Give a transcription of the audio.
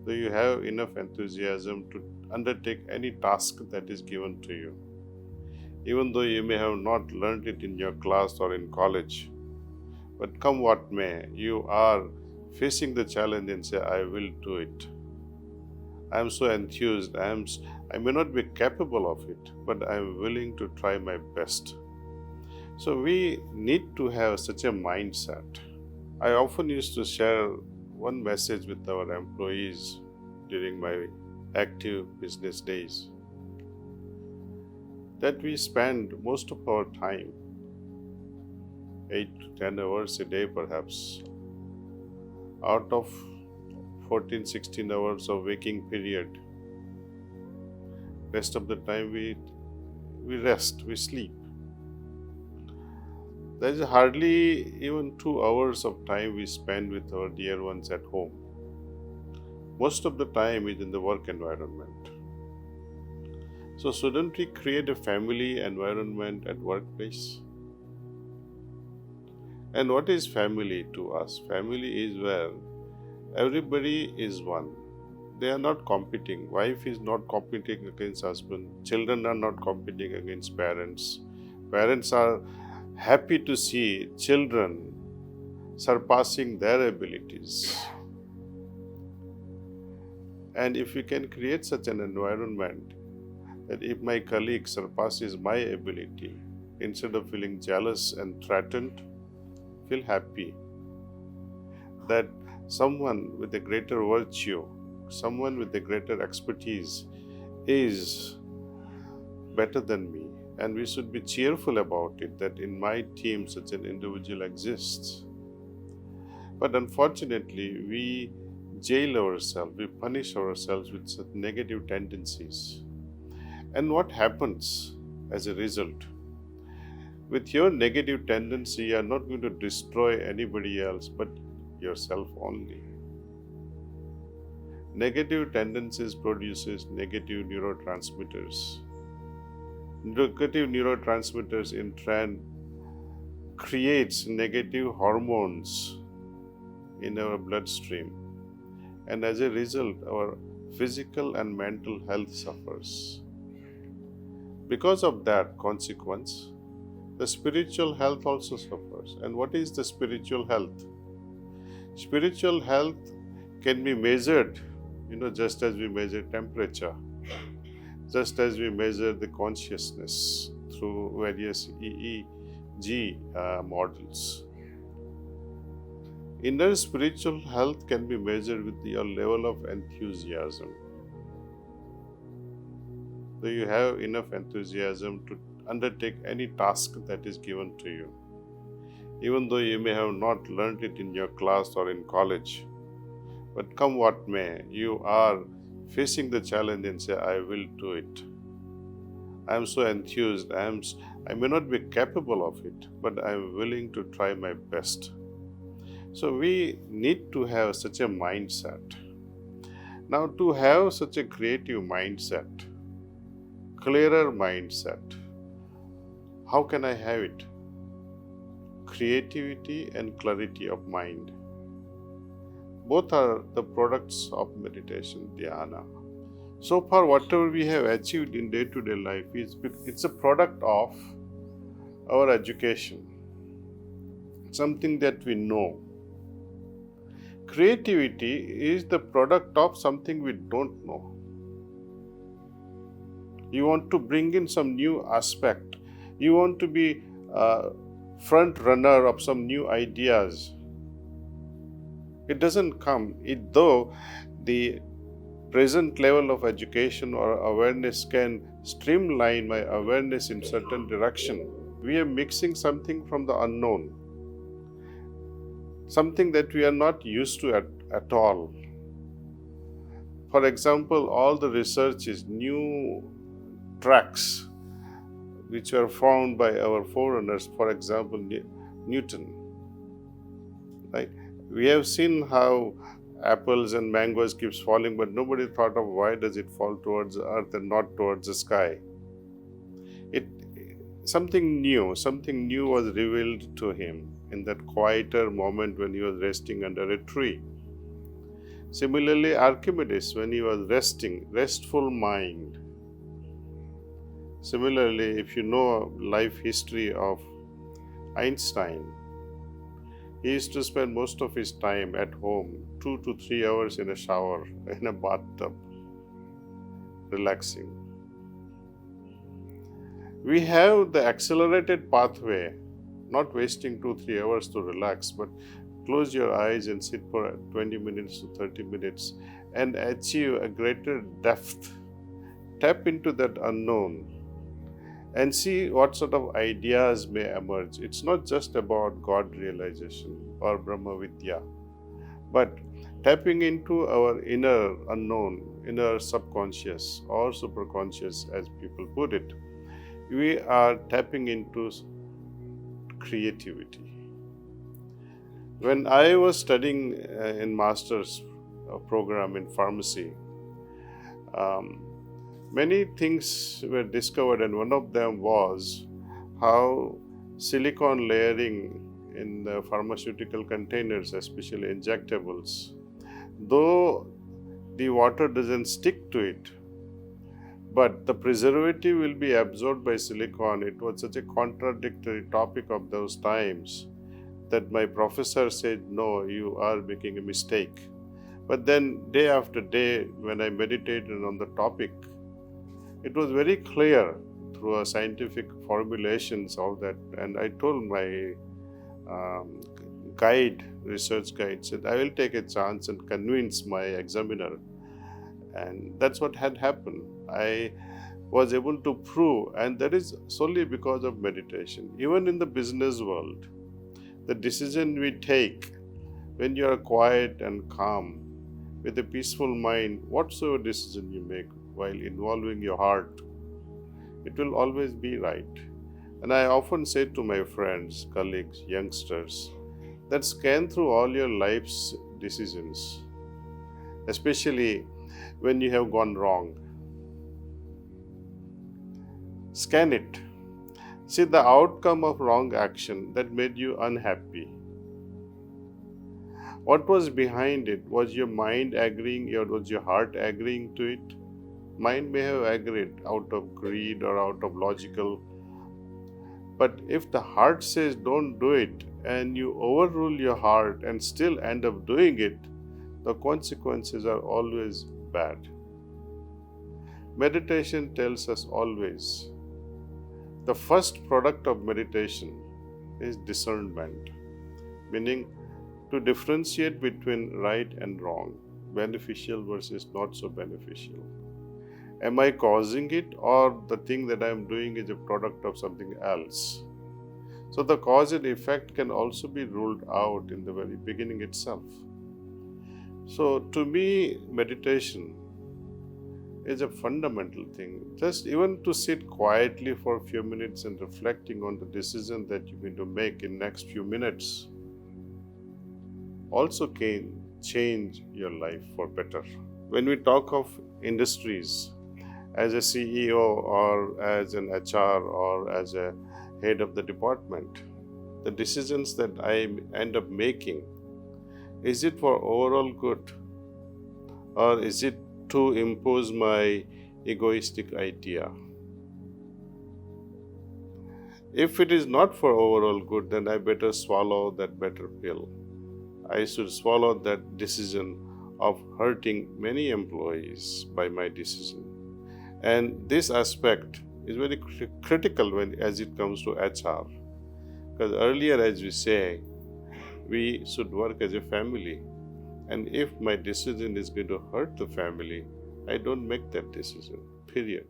Do you have enough enthusiasm to undertake any task that is given to you? Even though you may have not learned it in your class or in college, but come what may, you are facing the challenge and say, I will do it. I am so enthused. I may not be capable of it, but I am willing to try my best. So we need to have such a mindset. I often used to share one message with our employees during my active business days that we spend most of our time, 8 to 10 hours a day perhaps, out of 14, 16 hours of waking period. Rest of the time we rest, we sleep. There is hardly even 2 hours of time we spend with our dear ones at home. Most of the time is in the work environment. So shouldn't we create a family environment at workplace? And what is family to us? Family is where everybody is one. They are not competing. Wife is not competing against husband. Children are not competing against parents. Parents are happy to see children surpassing their abilities. And if we can create such an environment that if my colleague surpasses my ability, instead of feeling jealous and threatened, feel happy that someone with a greater virtue, someone with a greater expertise is better than me. And we should be cheerful about it, that in my team such an individual exists. But unfortunately, we jail ourselves, we punish ourselves with such negative tendencies. And what happens as a result? With your negative tendency, you are not going to destroy anybody else but yourself only. Negative tendencies produces negative neurotransmitters. Negative neurotransmitters in turn creates negative hormones in our bloodstream, and as a result our physical and mental health suffers. Because of that consequence, the spiritual health also suffers. And what is the spiritual health? Spiritual health can be measured, just as we measure temperature, just as we measure the consciousness through various EEG models. Inner spiritual health can be measured with your level of enthusiasm. Do you have enough enthusiasm to undertake any task that is given to you? Even though you may have not learned it in your class or in college, but come what may, you are facing the challenge and say, I will do it. I am so enthused. I may not be capable of it, but I am willing to try my best. So we need to have such a mindset. Now, to have such a creative mindset, clearer mindset, how can I have it? Creativity and clarity of mind. Both are the products of meditation, dhyana. So far, whatever we have achieved in day-to-day life it's a product of our education, something that we know. Creativity is the product of something we don't know. You want to bring in some new aspect. You want to be a front runner of some new ideas. It doesn't come, though the present level of education or awareness can streamline my awareness in certain direction. We are mixing something from the unknown, something that we are not used to at all. For example, all the research is new tracks which were found by our forerunners, for example, Newton. Right? We have seen how apples and mangoes keeps falling, but nobody thought of why does it fall towards the earth and not towards the sky. Something new was revealed to him in that quieter moment when he was resting under a tree. Similarly, Archimedes, when he was resting, restful mind. Similarly, if you know life history of Einstein, he used to spend most of his time at home, 2 to 3 hours in a shower, in a bathtub, relaxing. We have the accelerated pathway, not wasting 2-3 hours to relax, but close your eyes and sit for 20 minutes to 30 minutes and achieve a greater depth. Tap into that unknown and see what sort of ideas may emerge. It's not just about God realization or Brahma Vidya, but tapping into our inner unknown, inner subconscious or superconscious, as people put it. We are tapping into creativity. When I was studying in master's program in pharmacy, many things were discovered, and one of them was how silicone layering in the pharmaceutical containers, especially injectables, though the water doesn't stick to it, but the preservative will be absorbed by silicone. It was such a contradictory topic of those times that my professor said, no, you are making a mistake. But then day after day, when I meditated on the topic, it was very clear through a scientific formulations, all that. And I told my research guide, said, I will take a chance and convince my examiner. And that's what had happened. I was able to prove, and that is solely because of meditation. Even in the business world, the decision we take when you are quiet and calm, with a peaceful mind, whatsoever decision you make while involving your heart, it will always be right. And I often say to my friends, colleagues, youngsters, that scan through all your life's decisions, especially when you have gone wrong. Scan it. See the outcome of wrong action that made you unhappy. What was behind it? Was your mind agreeing or was your heart agreeing to it? Mind may have agreed out of greed or out of logical. But if the heart says don't do it and you overrule your heart and still end up doing it, the consequences are always bad. Meditation tells us always the first product of meditation is discernment, meaning to differentiate between right and wrong, beneficial versus not so beneficial. Am I causing it, or the thing that I am doing is a product of something else? So the cause and effect can also be ruled out in the very beginning itself. So to me, meditation is a fundamental thing. Just even to sit quietly for a few minutes and reflecting on the decision that you're going to make in next few minutes also can change your life for better. When we talk of industries, as a CEO or as an HR or as a head of the department, the decisions that I end up making, is it for overall good or is it to impose my egoistic idea? If it is not for overall good, then I better swallow that better pill. I should swallow that decision of hurting many employees by my decision. And this aspect is very critical as it comes to HR. Because earlier, as we say, we should work as a family. And if my decision is going to hurt the family, I don't make that decision, period.